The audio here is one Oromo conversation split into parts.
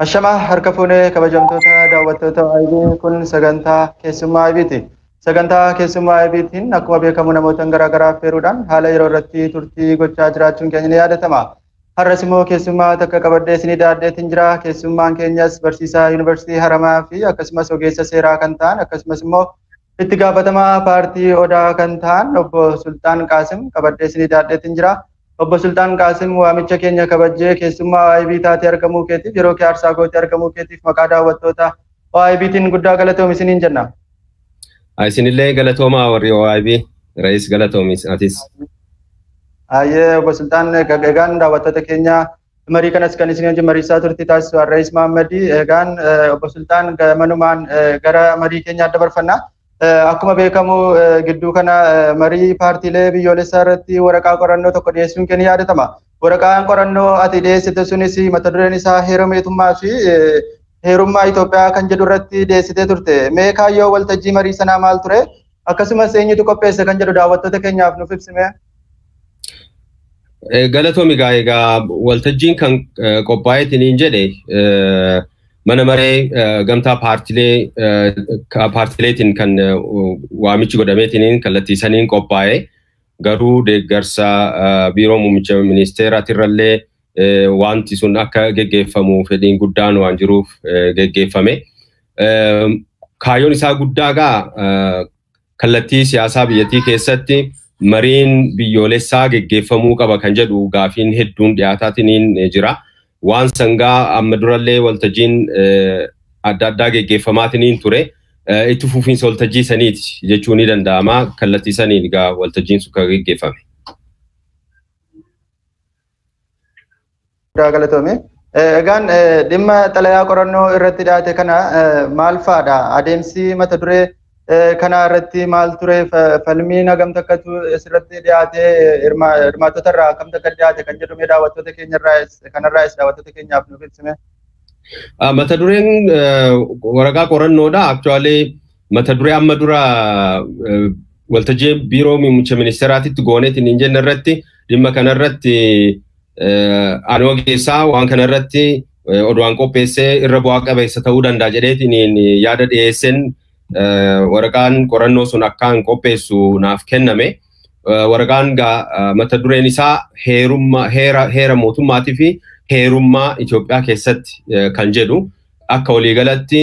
Ashama harka fuunee kabajamtoota daawwattoota IB kun sagantaa keessummaa IBti. Sagantaa keessummaa IBtiin akkuma beekamu namoota garaagaraa affeeruudhaan haala yeroo irratti turtii gochaa jiraachuun keenya ni yaadatama. Har'as immoo keessummaa takka qabadhee isinii daaddeetiin jira. Keessummaan keenyas barsiisaa yuunivarsiitii Haramaa fi akkasumas ogeessa seeraa kan ta'an akkasumas immoo itti gaafatamaa paartii Odaa kan ta'an obbo Sultaan Qaasim qabadhee isinii daaddeetiin jira. Obbo Sultaan Qaasim waamicha keenya kabajee keessummaa IB taatee argamuu keetiif yeroo kee aarsaa gootee argamuu keetiif maqaa daawwattoota IBtiin guddaa galatoomi isiniin jenna. Isinillee galatoomaa warri IB Rais galatoomis atis. Ayyee obbo Sultaan egaan daawwattoota keenya marii kanas kan isin wajjin mariisaa turtii taasisu Rais Mahammadi egaan obbo Sultaan manumaan gara marii keenyaa dabarfanna. Akkuma beekamu gidduu kana marii paartiilee biyyoolessaa irratti waraqaa qorannoo tokko dhiyeessuun keenya yaadatama. Waraqaan qorannoo ati dhiyeessite sunis mata dureen isaa heerumeetummaa fi heerummaa Itoophiyaa kan jedhu irratti dhiyeessitee turte. Mee kaayyoo waltajjii marii sanaa maal ture? Akkasumas eenyutu qopheesse kan jedhu daawwattoota keenyaaf nuuf ibsime. Galatoomi egaa waltajjiin kan qophaa'eetiin jedhe mana maree gamtaa paartileetiin kan waamichi godhameetiin kallattiisaniin qophaa'e garuu deeggarsa biiroo muummicha ministeeraatirrallee wanti sun akka geggeeffamu fedhiin guddaan waan jiruuf geggeeffame. Kaayyoon isaa guddaagaa kallattii siyaasaa biyyattii keessatti mariin biyyoolessaa geggeeffamuu qaba kan jedhu gaafiin hedduun dhiyaataatiin jira. Waan sangaa amma durallee waltajjiin adda addaa geggeeffamaatiin ture itti fufiinsa waltajjii saniiti jechuun ni danda'ama kallattii saniin egaa waltajjiin sun kan geggeeffame. Galatoomi. Egaan dhimma xalayaa qorannoo irratti dhiyaate kana maal fa'aadha? Adeemsi mata duree kana irratti maal ture falmiin hagam takkatu asirratti dhiyaatee hirmaattota irraa akkam takka dhiyaate kan jedhu mee daawwattoota kanarraas daawwattoota keenyaaf nuuf ibsime. Mata dureen waraqaa qorannoodha. Actually mata duree amma dura waltajjii biiroo muummicha ministeeraatitti gooneetiin hin jenne irratti dhimma kanarratti ani ogeessaa waan kanarratti oduun qopheessee irra bu'aa qabeessa ta'uu danda'a jedheetiin yaada dhiyeesseen waraqaan qorannoo sun akkaan qopheessu naaf kenname. Waraqaan mata dureen isaa heera mootummaatii fi heerummaa Itoophiyaa keessatti kan jedhu akka waliigalatti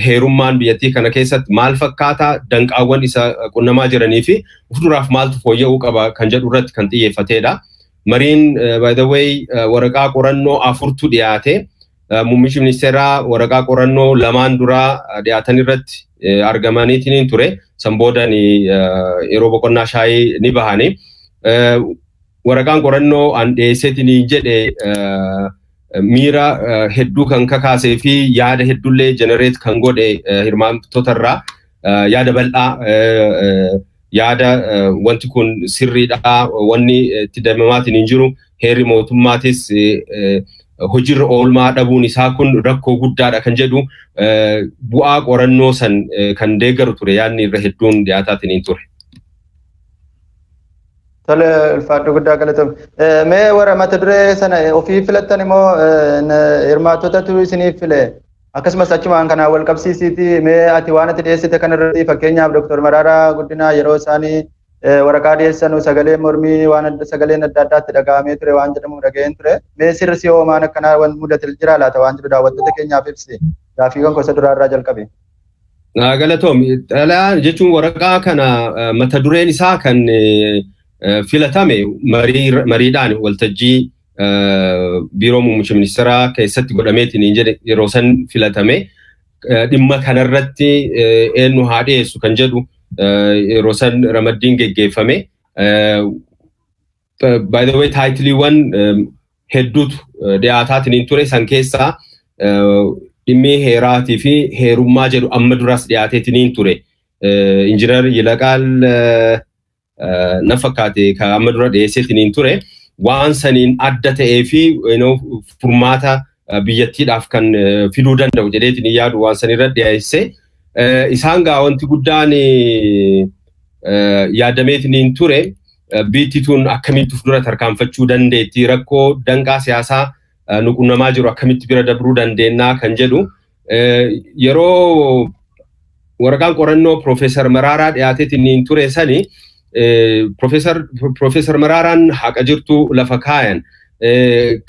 heerummaan biyyattii kana keessatti maal fakkaata danqaawwan isa qunnamaa jiranii fi fuulduraaf maaltu fooyya'uu qaba kan jedhu irratti kan xiyyeeffatedha. Mariin by the way waraqaa qorannoo afurtu dhiyaate. Muummichi ministeeraa waraqaa qorannoo lamaan duraa dhiyaatan irratti argamaniitiin ture. San boodan yeroo boqonnaa shaayii ni bahani. Waraqaan qorannoo an dhiyeesseetiin jedhe miira hedduu kan kakaasee fi yaada hedduullee generate kan godhe hirmaattota irraa yaada bal'aa yaada wanti kun sirriidha wanni itti deemamaatiin hin jiru heerri mootummaatis hojiirra oolmaa dhabuun isaa kun rakkoo guddaadha kan jedhu bu'aa qorannoo san kan deeggaru ture yaadni irra hedduun dhiyaataatiin hin ture. Tole ulfaadhu guddaa galatoom. Mee warra mata duree sana ofii filattan immoo hirmaattotatu isiniif file. Akkasumas achumaan kana wal qabsiisiiti mee ati waan ati dhiyeessite kanarratti fakkeenyaaf Dr. Mararaa Guddinaa yeroo isaanii waraqaa dhiyeessanu sagalee mormii waan sagaleen adda addaatti dhaga'amee ture waan jedhamu dhaga'een ture. Mee sirri si hoomaan akkanaa waan mudate jira laata waan jedhu daawwattoota keenyaaf ibsi. Gaafii kan gosa duraarraa jalqabe. Galatoom. Xalayaa jechuun waraqaa kana mata dureen isaa kan filatame mariidhaan waltajjii biiroo muummicha ministeeraa keessatti godhameetiin jedhe yeroo san filatame dhimma kanarratti eenyu haa dhiyeessu kan jedhu yeroo san ramaddiin geggeeffame. By the way taayitiliiwwan hedduutu dhiyaataatiin ture san keessaa dhimmi heeraatii fi heerummaa jedhu amma duras dhiyaateetiin ture. Injiinar Yilaqaal na fakkaate kan amma dura dhiyeesseetiin ture. Waan saniin adda ta'ee fi furmaata biyyattiidhaaf kan fiduu danda'u jedheetiin yaadu waan sanirra dhiyeesse. Isaan gaa wanti guddaan yaadameetiin ture biittituun akkamitti fuuldura tarkaanfachuu dandeetti rakkoo danqaa siyaasaa nuqunnamaa jiru akkamitti bira dabruu dandeennaa kan jedhu yeroo waraqaan qorannoo Profeesar Maraaraa dhiyaateetiin ture sani Profeesar Maraaraan haqa jirtu lafa kaayan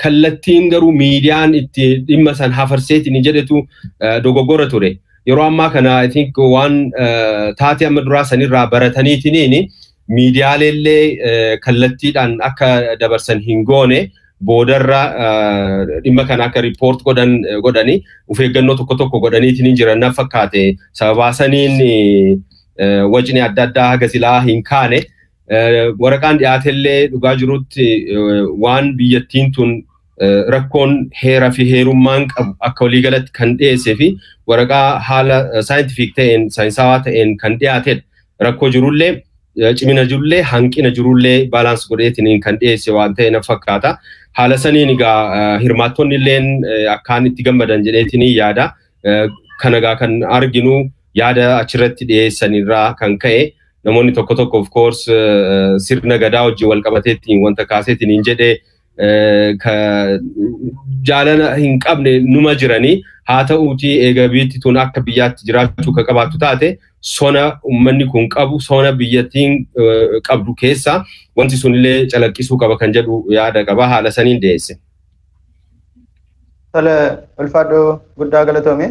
kallattiin garuu miidiyaan itti dhimma san hafarseetiin jedhetu dogoggora ture. Yeroo ammaa kana I think waan taatee amma duraa sanirraa barataniitiin miidiyaalee kallattiidhaan akka dabarsan hin goone boodarra dhimma kana akka report godhani of eeggannoo tokko godhaniitiin jiran na fakkaate sababa saniin wajjin adda addaa haga silaa hin kaane waraqaan dhiyaatellee dhugaa jirutti waan biyyattiin tun rakkoon heera fi heerummaan qabu akka waliigalatti kan dhiyeessee fi waraqaa haala saayintifik ta'een saayinsawaa ta'een kan dhiyaatedha. Rakkoo jirullee cimina jirullee hanqina jirullee baalaans godheetiin kan dhiyeesse waan ta'e na fakkaata. Haala saniin egaa hirmaattonni illeen akkaan itti gammadan jedheetiin yaada. Kanagaa kan arginu yaada achirratti dhiyeessanirraa kan ka'e namoonni tokko of course sirna gadaa wajjin wal qabateettiin wanta kaaseetiin hin jedhee jaalala hin qabne numa jiranii haa ta'uutii eega biyyatti tun akka biyyaatti jiraachuu ka qabaattu taate sona ummanni kun qabu sona biyyattiin qabdu keessa wanti sunillee calaqqisuu qaba kan jedhu yaada qaba haala saniin dhiyeesse. Tole ulfaadhoo guddaa galatoome.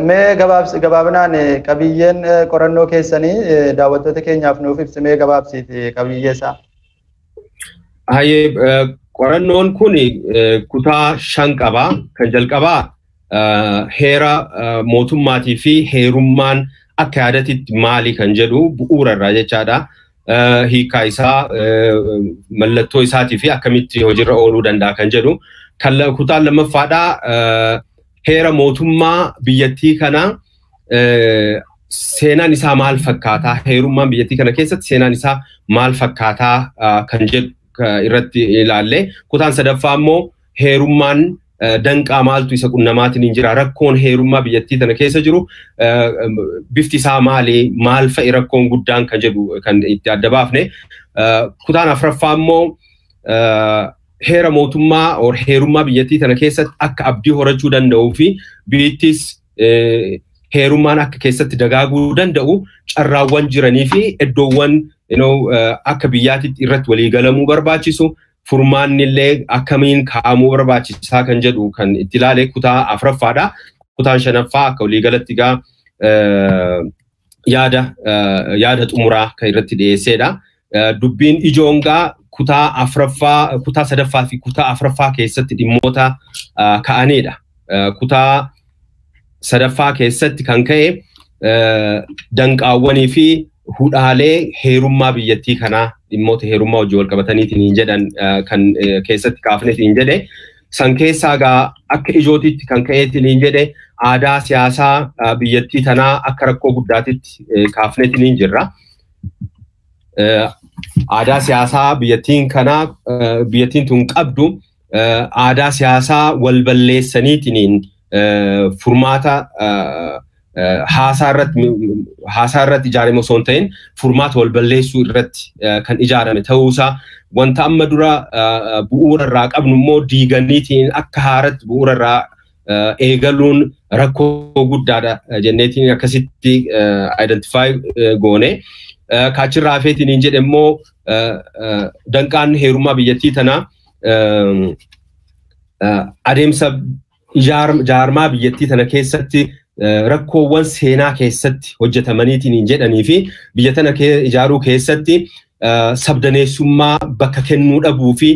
Mee gabaabinaan qabiyyeen qorannoo keessanii daawwattoota keenyaaf nuuf ibsi mee gabaabsiiti qabiyyee isaa. Hayyee qorannoon kun kutaa 5 qaba. Kan jalqabaa heera mootummaatii fi heerummaan akka yaadatitti maali kan jedhu bu'uurarraa jechaadha. Hiikaa isaa mallattoo isaatii fi akkamitti hojiirra ooluu danda'a kan jedhu. Kutaan lammaffaadhaa heera mootummaa biyyattii kana seenaan isaa maal fakkaataa heerummaan biyyattii kana keessatti seenaan isaa maal fakkaataa kan jedhu irratti ilaalle kutaan sadaffaa immoo heerummaan danqaa maaltu isa qunnamaatiin hin jira rakkoon heerummaa biyyattii tana keessa jiru bifti isaa maal fa'i rakkoon guddaan kan jedhu kan itti adda baafne kutaan afuraffaa immoo heera mootummaa heerummaa biyyattii tana keessatti akka abdii horachuu danda'uu fi biyyattis heerummaan akka keessatti dagaaguu danda'u carraawwan jiranii fi iddoowwan akka biyyaatitti irratti waliigalamuu barbaachisu furmaannillee akkamiin kaa'amuu barbaachisaa kan jedhu kan itti ilaale kutaa afuraffaadha. Kutaan shanaffaa akka waliigalatti egaa yaada xumuraa kan irratti dhiyeessedha. Dubbiin ijoongaa kutaa sadaffaa fi kutaa afuraffaa keessatti dhimmoota ka'anidha. Kutaa sadaffaa keessatti kan ka'e danqaawwanii fi hudhaalee heerummaa biyyattii kanaa dhimmoota heerummaa wajjin wal qabataniitiin jedhan kan keessatti kaafneetiin jedhe san keessaa egaa akka ijootitti kan ka'eetiin jedhe aadaa siyaasaa biyyattii tanaa akka rakkoo guddaatitti kaafneetiin jirra. Aadaa siyaasaa biyyattiin tun qabdu aadaa siyaasaa wal balleessaniitiin furmaata haasaa irratti ijaarame osoo hin ta'in furmaata wal balleessuu irratti kan ijaarame ta'uusaa wanta amma dura bu'uura irraa qabnu immoo diiganiitiin akka haaratti bu'uura irraa eegaluun rakkoo guddaadha jenneetiin akkasitti identify goone. Kaachirraa hafeetiin hin jedhe immoo danqaan heerummaa biyyattii tanaa adeemsa ijaarmaa biyyattii tana keessatti rakkoowwan seenaa keessatti hojjetamaniitiin hin jedhanii fi biyya tana ijaaruu keessatti sabdaneessummaa bakka kennuu dhabuu fi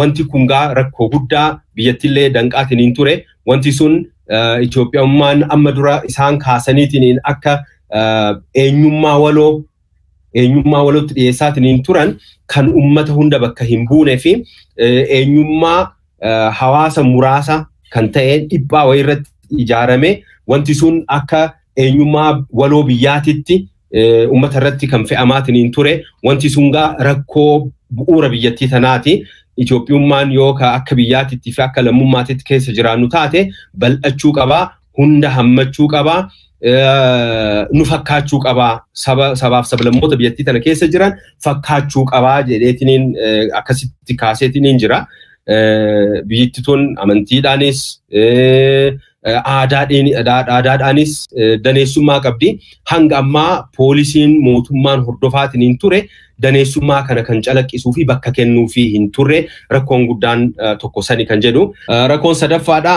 wanti kungaa rakkoo guddaa biyyattiillee danqaatiin hin ture wanti sun Itoophiyummaan amma dura isaan kaasaniitiin akka eenyummaa walootti dhiyeessaatiin hin turan kan ummata hunda bakka hin buunee fi eenyummaa hawaasa muraasa kan ta'e dhibbaa wayii irratti ijaarame wanti sun akka eenyummaa waloo biyyaatitti ummata irratti kan fe'amaatiin hin ture wanti sungaa rakkoo bu'uura biyyattii tanaati. Itoophiyummaan yookaan akka biyyaatitti fi akka lammummaatitti keessa jiraannu taate bal'achuu qabaa hunda hammachuu qabaa nu fakkaachuu qabaa sabaaf sablammoota biyyattii tana keessa jiran fakkaachuu qabaa jedheetiin akkasitti kaaseetiin jira. biyyattii tun amantiidhaanis aadaadhaanis daneessummaa qabdi. Hanga ammaa poolisiin mootummaan hordofaatiin ture daneessummaa kana kan calaqqisuu fi bakka kennuu fi hin turre rakkoon guddaan tokko sani kan jedhu. Rakkoon sadaffaadha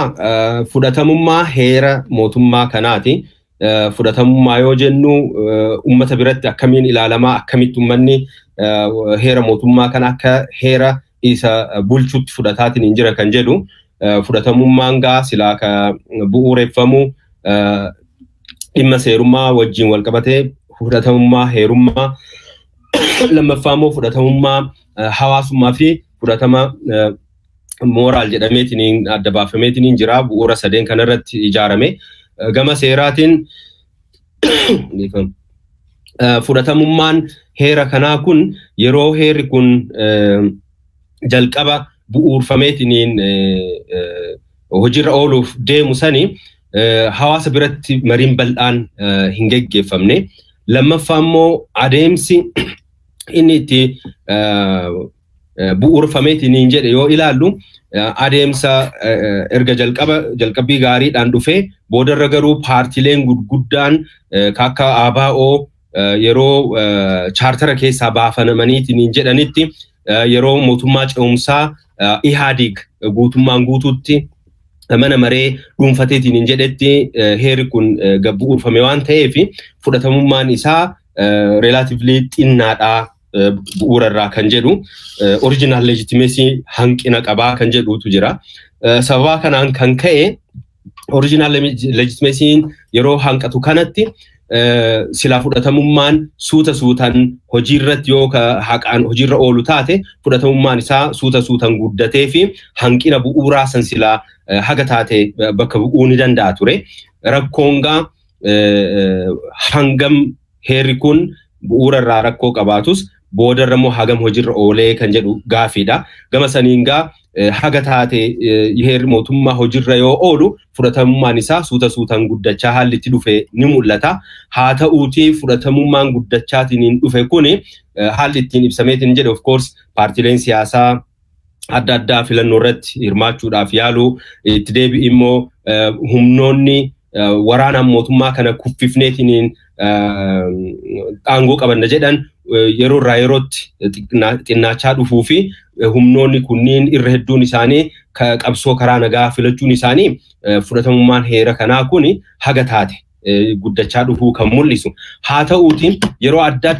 fudhatamummaa heera mootummaa kanaati. Fudhatamummaa yoo jennu ummata biratti akkamiin ilaalamaa akkamitti ummanni heera mootummaa kana akka heera isa bulchutti fudhataatiin hin jira kan jedhu. Fudhatamummaan gaa silaa ka bu'uureffamu dhimma seerummaa wajjin wal qabatee fudhatamummaa heerummaa lammaffaa immoo fudhatamummaa hawaasummaa fi fudhatama mooraal jedhameetiin adda baafameetiin jira bu'uura sadeen kanarratti ijaarame. Gama seeraatiin fudhatamummaan heera kanaa kun yeroo heerri kun jalqaba bu'uurfameetiin hojiirra ooluuf deemu sani hawaasa biratti mariin bal'aan hin geggeeffamne. Lammaffaa immoo adeemsi inni itti bu'uurfameetiin jedhe yoo ilaallu adeemsa erga jalqabbii gaariidhaan dhufee boodarra garuu paartileen gurguddaan akka ABO yeroo chaartara keessaa baafamaniitiin jedhanitti yeroo mootummaa ce'umsaa IHADIG guutummaan guutuutti mana maree dhuunfateetiin jedhetti heerri kun bu'uurfame waan ta'eef fudhatamummaan isaa relatively xinnaadhaa bu'uurarraa kan jedhu original legitimacy hanqina qabaa kan jedhutu jira. Sababa kanaan kan ka'e original legitimacy yeroo hanqatu kanatti silaa fudhatamummaan suutaan hojiirratti yoo haqaan hojiirra oolu taate fudhatamummaan isaa suutaan guddatee fi hanqina bu'uuraa san silaa haga taate bakka bu'uu ni danda'a ture. Rakkoongaa hangam heerri kun bu'uurarraa rakkoo qabaatus boodarra immoo hagam hojiirra oolee kan jedhu gaafiidha. Gama saniingaa haga taate heerri mootummaa hojiirra yoo oolu fudhatamummaan isaa suutaan guddachaa haalli itti dhufe ni mul'ata. Haa ta'uutii fudhatamummaan guddachaatiin dhufe kuni haalli ittiin ibsameetiin jedhe of course paartileen siyaasaa adda addaa filannoo irratti hirmaachuudhaaf yaalu itti deebi'i immoo humnoonni waraanaan mootummaa kana kuffifneetiin aangoo qabanna jedhan yeroo irraa yerootti xinnaachaa dhufuu fi humnoonni kunniin irra hedduun isaanii qabsoo karaa nagaa filachuun isaanii fudhatamummaan heera kanaa kun haga taate guddachaa dhufuu kan mul'isu. Haa ta'uuti yeroo adda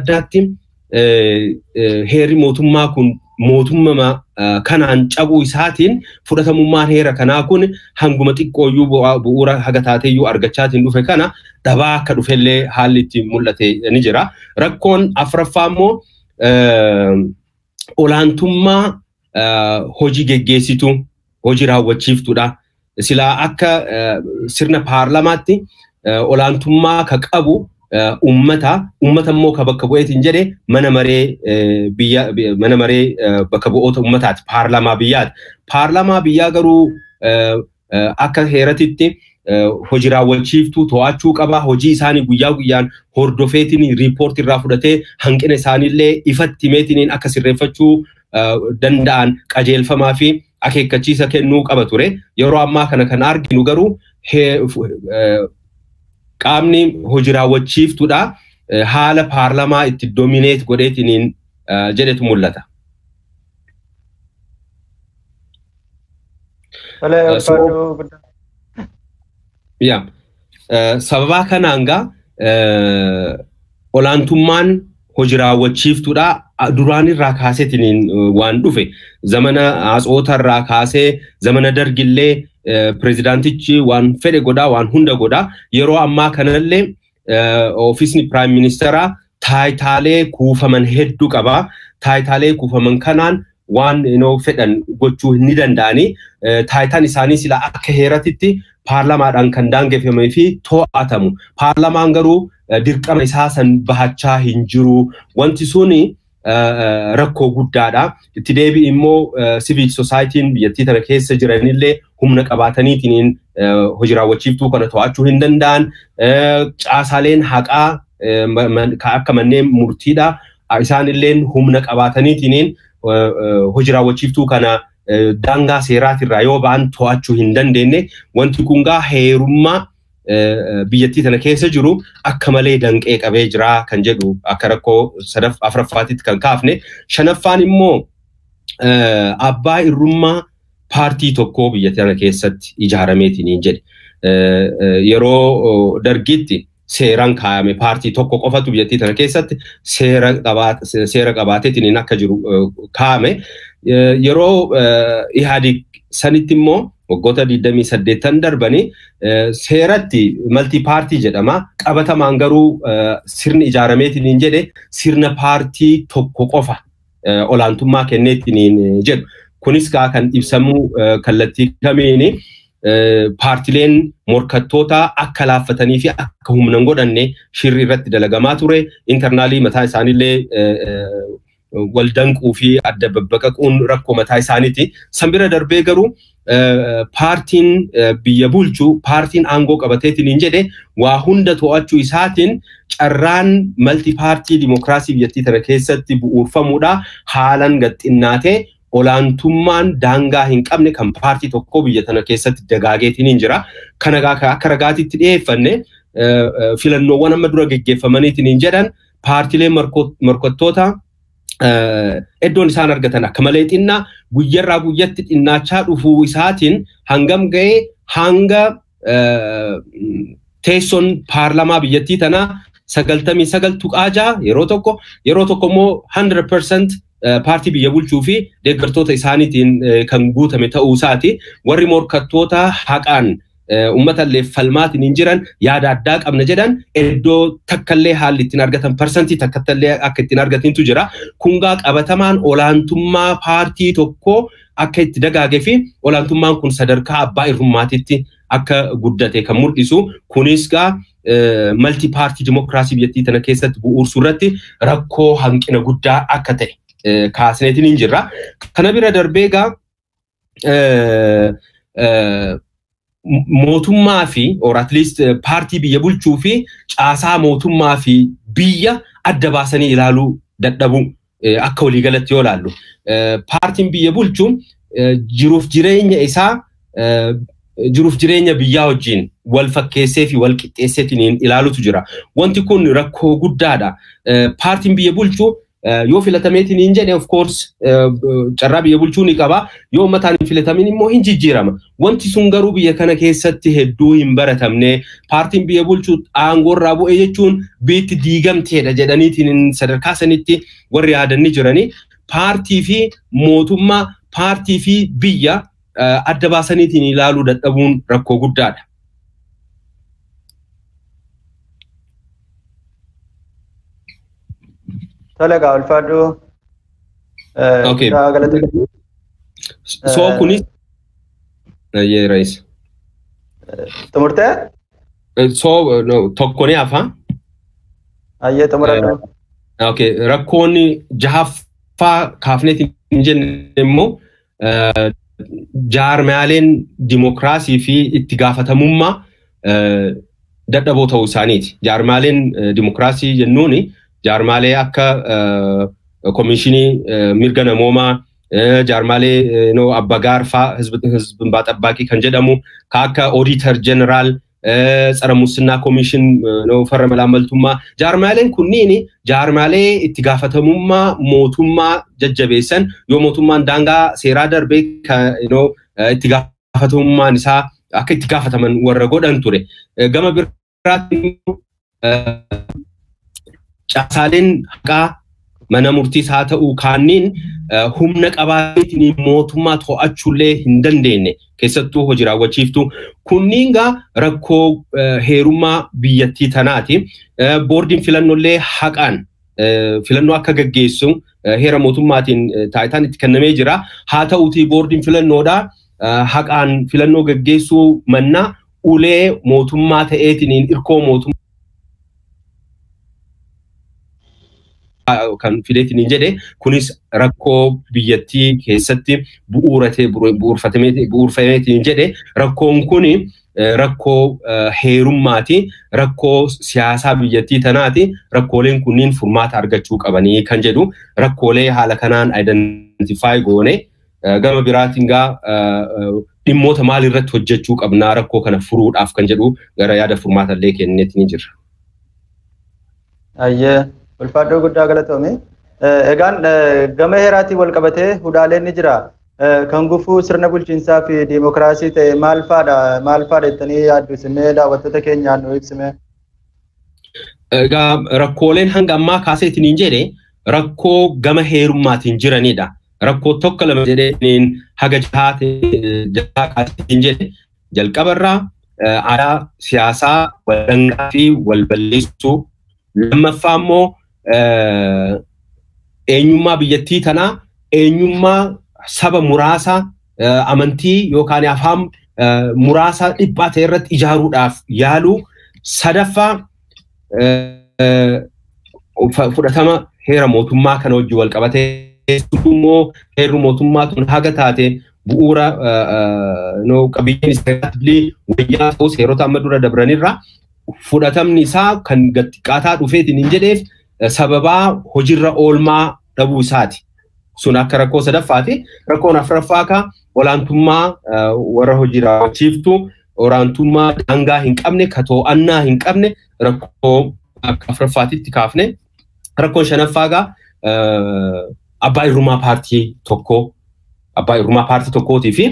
addaatti heerri mootummaa kun mootummaa kanaan cabuu isaatiin fudhatamummaan heera kanaa kun hanguma xiqqooyyuu bu'uura haga taateeyyuu argachaatiin dhufe kana dhabaa akka dhufellee haalli itti mul'ate ni jira. Rakkoon afuraffaa immoo olaantummaa hojii geggeessitu hojii raawwachiiftuudha. Silaa akka sirna paarlamaatti olaantummaa ka qabu ummata immoo ka bakka bu'eetiin jedhe mana maree bakka bu'oota ummataati paarlamaa biyyaati. Paarlamaa biyyaa garuu akka heeratitti hojii raawwachiiftuu to'achuu qaba. Hojii isaanii guyyaa guyyaan hordofeetiin riipoortii irraa fudhatee hanqina isaaniillee ifatti himeetiin akka sirreeffachuu danda'an qajeelfamaa fi akeekkachiisa kennuu qaba ture. Yeroo ammaa kana kan arginu garuu qaamni hojii raawwachiiftuudha haala paarlamaa itti domineet godheetiin jedhetu mul'ata. Sababa kanaan olaantummaan hojii raawwachiiftuudha duraan irraa kaaseetiin waan dhufe zamana Atsoota irraa kaasee zamana Dargillee pirezidaantichi waan fedhe godhaa waan hunda godhaa. Yeroo ammaa kanallee ofiisni piraayim ministeeraa taayitaalee kuufaman hedduu qaba. Taayitaalee kuufaman kanaan waan fedhan gochuu ni danda'ani. Taayitaan isaanii sila akka heeratitti paarlamaadhaan kan daangeffamee fi to'atamu. Paarlamaan garuu dirqama isaa san bahachaa hin jiru. Wanti suni rakkoo guddaadha. Itti deebi'i immoo civic society'n biyyattii tana keessa jiranillee humna qabaataniitiin hojii raawwachiiftuu kana to'achuu hin danda'an. Caasaaleen haqaa akka manneen murtiidha. Isaanillee humna qabaataniitiin hojii raawwachiiftuu kana daangaa seeraatirraa yoo ba'an to'achuu hin dandeenye wanti kun gaa heerummaa biyyattii tana keessa jiru akka malee danqee qabee jira kan jedhu akka rakkoo afuraffaatitti kan kaafne. Shanaffaan immoo abbaa irrummaa paartii tokkoo biyya tana keessatti ijaarameetiin jedhe. Yeroo dargitti seeraan kaayame paartii tokko qofatu biyyattii tana keessatti seera qabaateetiin akka jiru kaayame. Yeroo Ihaadig sanitti immoo waggoota 28 darbanii seeratti maltii paartii jedhama. Qabatamaan garuu sirni ijaarameetiin jedhe sirna paartii tokko qofa olaantummaa kenneetiin jedhu. Kunis kan ibsamu kallattii kamiini paartileen morkattoota akka laaffatanii fi akka humna hin godhanne shirri irratti dalagamaa ture. Intarnaalii mataa isaaniillee waldanquu fi adda babbaqaquun rakkoo mataa isaaniiti. San bira darbee garuu paartiin biyya bulchu paartiin aangoo qabateetiin jedhe waa hunda to'achuu isaatiin carraan malti paartii dimokiraasii biyyattii tana keessatti bu'uurfamuudha haalan gaxxinnaatee olaantummaan daangaa hin qabne kan paartii tokko biyya tana keessatti dagaageetiin jira. Kana akka ragaatitti dhiyeeffanne filannoowwan amma dura geggeeffamaniitiin jedhan paartileen morkattoota eddoon isaan argatan akka malee xinnaa guyyarraa guyyatti xinnaachaa dhufuu isaatiin hangam ga'ee hanga teessoon paarlamaa biyyattii tanaa 99 tuqaajaa yeroo tokko immoo 100% paartii biyya bulchuu fi deeggartoota isaaniitiin kan guutame ta'uu isaati. Warri morkattoota haqaan uummatallee falmaatiin jiran yaada addaa qabna jedhan iddoo takkallee haalli ittiin argatan parsantii takkattallee akka ittiin argatintu jira. Kungaa qabatamaan olaantummaa paartii tokkoo akka itti dagaagee fi olaantummaan kun sadarkaa abbaa irrummaatitti akka guddate kan mul'isu. Kunis gaa malti paartii dimokiraasii biyyattii tana keessatti bu'uursuu irratti rakkoo hanqina guddaa akka ta'e kaasneetiin jirra. Kana bira darbee gaa mootummaa fi or at least paartii biyya bulchuu fi caasaa mootummaa fi biyya adda baasanii ilaaluu dadhabu akka waliigalatti yoo ilaallu. Paartiin biyya bulchuu jiruuf jireenya isaa jiruuf jireenya biyyaa wajjin wal fakkeessee fi wal qixxeesseetiin ilaalutu jira. Wanti kun rakkoo guddaadha. Paartiin biyya bulchuu yoo filatameetiin jedhe of course carraa biyya bulchuu ni qaba. Yoo uummataan hin filatamin immoo hin jijjiirama. Wanti sun garuu biyya kana keessatti hedduu hin baratamne. Paartiin biyya bulchuu aangoorraa bu'e jechuun biitti diigamteedha jedhaniitiin sadarkaa sanitti warri yaadanii jiranii. Paartii fi mootummaa, paartii fi biyya adda baasaniitiin ilaaluu dadhabuun rakkoo guddaadha. Talaga ulfaadhu. Okay. So kunis Rais. Tumurtee? So tokko ni hafa. Ayyee xumuradhu. Okay. Rakkoonni jahaffaa kaafneetiin jenne immoo jaarmaaleen dimokiraasii fi itti gaafatamummaa dadhaboo ta'uu isaaniiti. Jaarmaaleen dimokiraasii jennuuni jaarmaalee akka komishinii mirga namoomaa jaarmaalee abba gaarfaa hizbin baaxabbaaqii kan jedhamu ka akka auditor general tsara musnaa komishin farra malaamaltummaa jaarmaaleen kunniin jaarmaalee itti gaafatamummaa mootummaa jajjabeessan yoo mootummaan daangaa seeraa darbee itti gaafatamummaan isaa akka itti gaafataman warra godhan ture. Gama biraatti caasaaleen haqaa mana murtiis haa ta'uu kaanniin humna qabaatiin mootummaa to'achuullee hin dandeenye keessattuu hojii raawwachiiftu kunniin gaa rakkoo heerummaa biyyattii tanaati. Boordiin filannollee haqaan filannoo akka gaggeessu heera mootummaatiin taayitaan itti kennamee jira. Haa ta'uutii boordiin filannoodhaa haqaan filannoo gaggeessuu mannaa ulee mootummaa ta'eetiin irkoo mootummaa kan fideetiin jedhe kunis rakkoo biyyattii keessatti bu'uurfameetiin jedhe rakkoon kuni rakkoo heerummaati rakkoo siyaasaa biyyattii tanaati rakkooleen kunniin furmaata argachuu qabanii kan jedhu rakkoolee haala kanaan identify goone gama biraatiin gaa dhimmoota maal irratti hojjechuu qabnaa rakkoo kana furuudhaaf kan jedhu gara yaada furmaata illee kenneetii ni jira. Ayyee ulfaadhoo guddaa galatoome. Egaan gama heeraatiin wal qabatee hudaaleen ni jira. Kan gufuu sirna bulchiinsaa fi diimokiraasii ta'e maal faadha jettanii yaaddu isinee daawwattoota keenyaan nu ibsime. Egaa rakkooleen hanga ammaa kaaseetiin hin jedhe rakkoo gama heerummaatiin jiranidha. Rakkoo tokko lama jedheen haga jahaa kaaseetiin jedhe jalqabarraa aadaa siyaasaa waldangaa fi walballeessuu lammaffaa immoo eenyummaa biyyattii tanaa eenyummaa saba muraasa amantii yookaan afaan muraasa dhiphaa ta'e irratti ijaaruudhaaf yaaluu sadaffaa fudhatama heera mootummaa kana wajjin wal qabatee immoo heerri mootummaa tun haga taate bu'uura qabiyyeen istiraatiibii wayyaa ta'us heerota amma dura dabranirra fudhatamni isaa kan xiqqaataa dhufeetiin hin jedheef sababaa hojiirra oolmaa dhabuu isaati. Sun akka rakkoo sadaffaati. Rakkoon afuraffaa ka olaantummaa warra hojii raawwachiiftu olaantummaa daangaa hin qabne ka to'annaa hin qabne rakkoo akka afuraffaatitti kaafne. Rakkoon shanaffaa ka abbaa irrumaa paartii tokkootii fi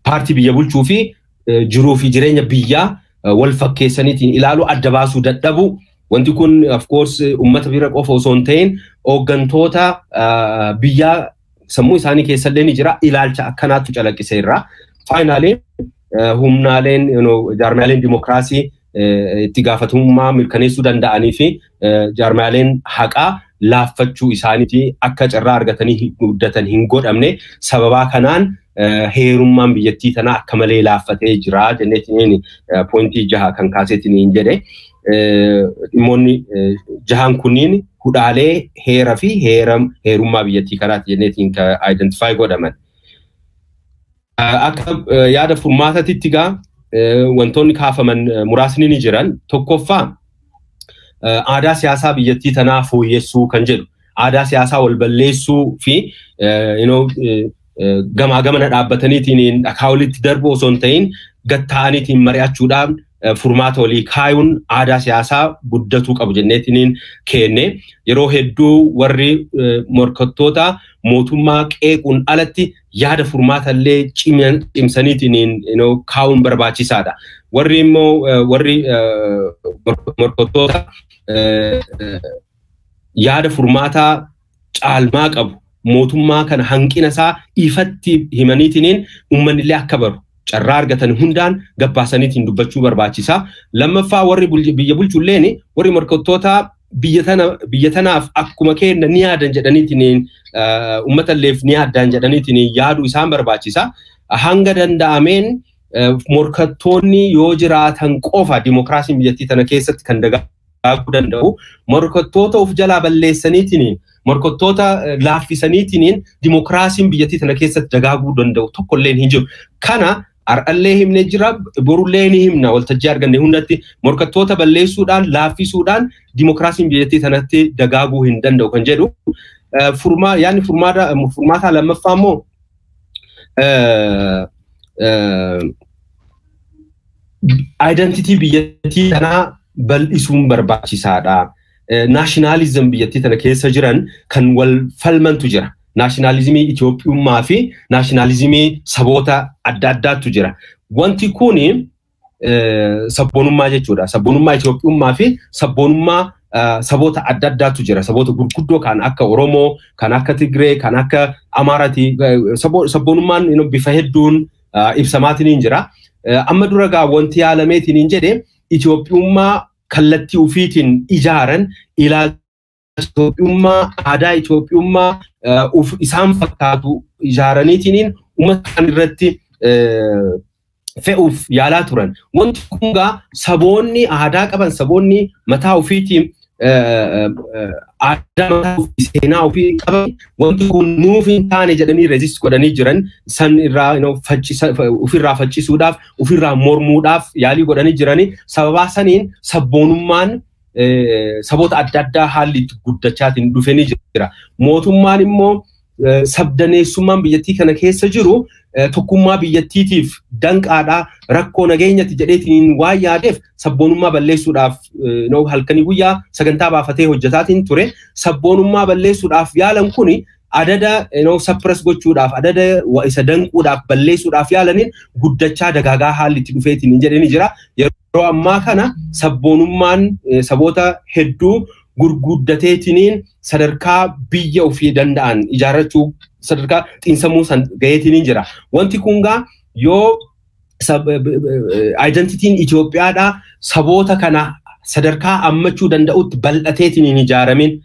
paartii biyya bulchuu fi jiruu fi jireenya biyyaa wal fakkeessaniitiin ilaaluu adda baasuu dadhabu. Wanti kun of course ummata bira qofa osoo hin ta'in hooggantoota biyyaa sammuu isaanii keessallee ni jira ilaalcha akkanaatu calaqqiseerra. Finally humnaaleen jaarmiyaaleen dimokiraasii itti gaafatamummaa mirkaneessuu danda'anii fi jaarmiyaaleen haqaa laaffachuu isaaniitii akka carraa argatanii guddatan hin godhamne sababaa kanaan heerummaan biyyattii tanaa akka malee laaffatee jira jenneetiin pointii jaha kan kaaseetiin hin jedhe. Dhimmoonni jahan kunniin hudhaalee heera fi heerummaa biyyattii kanaatti jenneetiin kan identify godhaman. Akka yaada furmaatatitti gaa wantoonni kaafaman muraasni ni jiran. Tokkoffaa aadaa siyaasaa biyyattii tanaa fooyyessuu kan jedhu. Aadaa siyaasaa wal balleessuu fi gamaa gamana dhaabbataniitiin dhakaa walitti darbu osoo hin ta'in gatta'aniitiin mari'achuudhaan furmaata walii kaayuun aadaa siyaasaa guddatuu qabu jenneetiin kenne. Yeroo hedduu warri morkattoota mootummaa qeequun alatti yaada furmaata illee cimsaniitiin kaa'uun barbaachisaadha. Warri immoo warri morkattoota yaada furmaataa caalmaa qabu mootummaa kana hanqina isaa ifatti himaniitiin uummanni illee akka baru carraa argatan hundaan gabbaasaniitiin dubbachuu barbaachisa. Lammaffaa warri biyya bulchulleen warri morkattoota biyya tanaaf akkuma kenna ni yaadan jedhaniitiin uummatalleef ni yaadan jedhaniitiin yaaduu isaan barbaachisa. Hanga danda'ameen morkattoonni yoo jiraatan qofa dimokiraasiin biyyattii tana keessatti kan dagaaguu danda'u. Morkattoota of jalaa balleessaniitiin morkattoota laaffisaniitiin dimokiraasiin biyyattii tana keessatti dagaaguu danda'u tokkolleen hin jiru. Kana har'allee himne jira borullee ni himna waltajjii arganne hundatti morkattoota balleessuudhaan laaffisuudhaan dimokiraasiin biyyattii tanatti dagaaguu hin danda'u kan jedhu. Yaadni furmaata lammaffaa immoo identitii biyyattii tanaa bal'isuun barbaachisaadha. Naashinaalizim biyyattii tana keessa jiran kan wal falmantu jira. Naashinaalizimii Itoophiyummaa fi naashinaalizimii saboota adda addaatu jira. Wanti kun sabboonummaa jechuudha. Sabboonummaa Itoophiyummaa fi sabboonummaa saboota adda addaatu jira. Saboota gurguddoo kan akka Oromoo, kan akka Tigree, kan akka Amaaraati. Sabboonummaan bifa hedduun ibsamaatiin jira. Amma dura gaa wanti yaalameetiin hin jedhe Itoophiyummaa kallattii ufiitiin ijaaran ilaalcha Itoophiyummaa aadaa Itoophiyummaa isaan fakkaatu ijaaraniitiin uummata kan irratti fe'uuf yaalaa turan. Wanti kun gaa saboonni aadaa qaban saboonni mataa ufiitiin aadaa mataa ofii seenaa ofii qaban wanti kun nuuf hin taane jedhanii resist godhanii jiran san irraa ofirraa faccisuudhaaf ofirraa mormuudhaaf yaalii godhanii jiranii sababaa saniin sabboonummaan saboota adda addaa haalli itti guddachaatiin dhufanii jira. Mootummaan immoo sabdaneessummaan biyyattii kana keessa jiru tokkummaa biyyattiitiif danqaadhaa rakkoo nageenyatti jedheetiin waan yaadeef sabboonummaa balleessuudhaaf halkanii guyyaa sagantaa baafatee hojjetaatiin ture sabboonummaa balleessuudhaaf yaalan kuni adada suppress gochuudhaaf adada isa danquudhaaf balleessuudhaaf yaalaniin guddachaa dagaagaa haalli itti dhufeetiin jedhanii jira yeroo ammaa kana sabboonummaan saboota hedduu gurguddateetiniin sadarkaa biyya ofii danda'an ijaarrachuu sadarkaa xiinsammuu san gaheetiniin jira wanti kungaa yoo identitiin Itoophiyaadhaa saboota kana sadarkaa ammachuu danda'utti bal'ateetiniin ijaaramin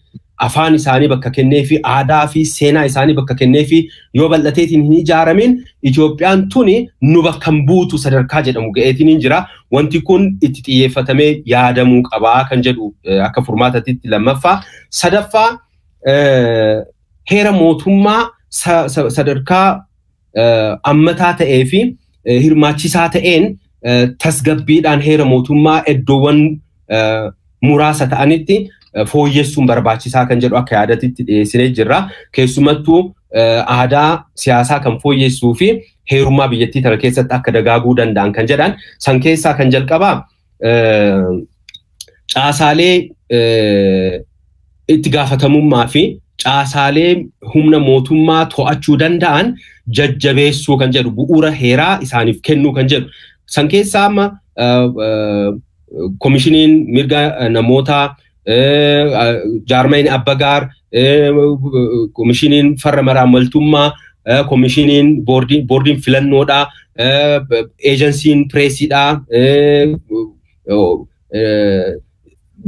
afaan isaanii bakka kennee fi aadaa fi seenaa isaanii bakka kennee fi yoo bal'ateetiin hin ijaaramin Itoophiyaan tuni nu bakka buutu sadarkaa jedhamu ga'eetiin jira wanti kun itti xiyyeeffatamee yaadamuu qabaa kan jedhu akka furmaatatti lammaffaa sadaffaa heera mootummaa sadarkaa ammataa ta'ee fi hirmaachisaa ta'een tasgabbiidhaan heera mootummaa iddoowwan muraasa ta'anitti fooyyessuun barbaachisaa kan jedhu akka yaadatitti dhiyeessinee jirra keessumattuu aadaa siyaasaa kan fooyyessuu fi heerummaa biyyattii tana keessatti akka dagaaguu danda'an kan jedhan san keessaa kan jalqabaa caasaalee itti gaafatamummaa fi caasaalee humna mootummaa to'achuu danda'an jajjabeessuu kan jedhu bu'uura heeraa isaaniif kennuu kan jedhu san keessaa amma komishiniin mirga namootaa jaarmayin abbagaar komishiniin farra maraamaltummaa komishiniin boordiin filannoodhaa eejensiin pireesiidhaa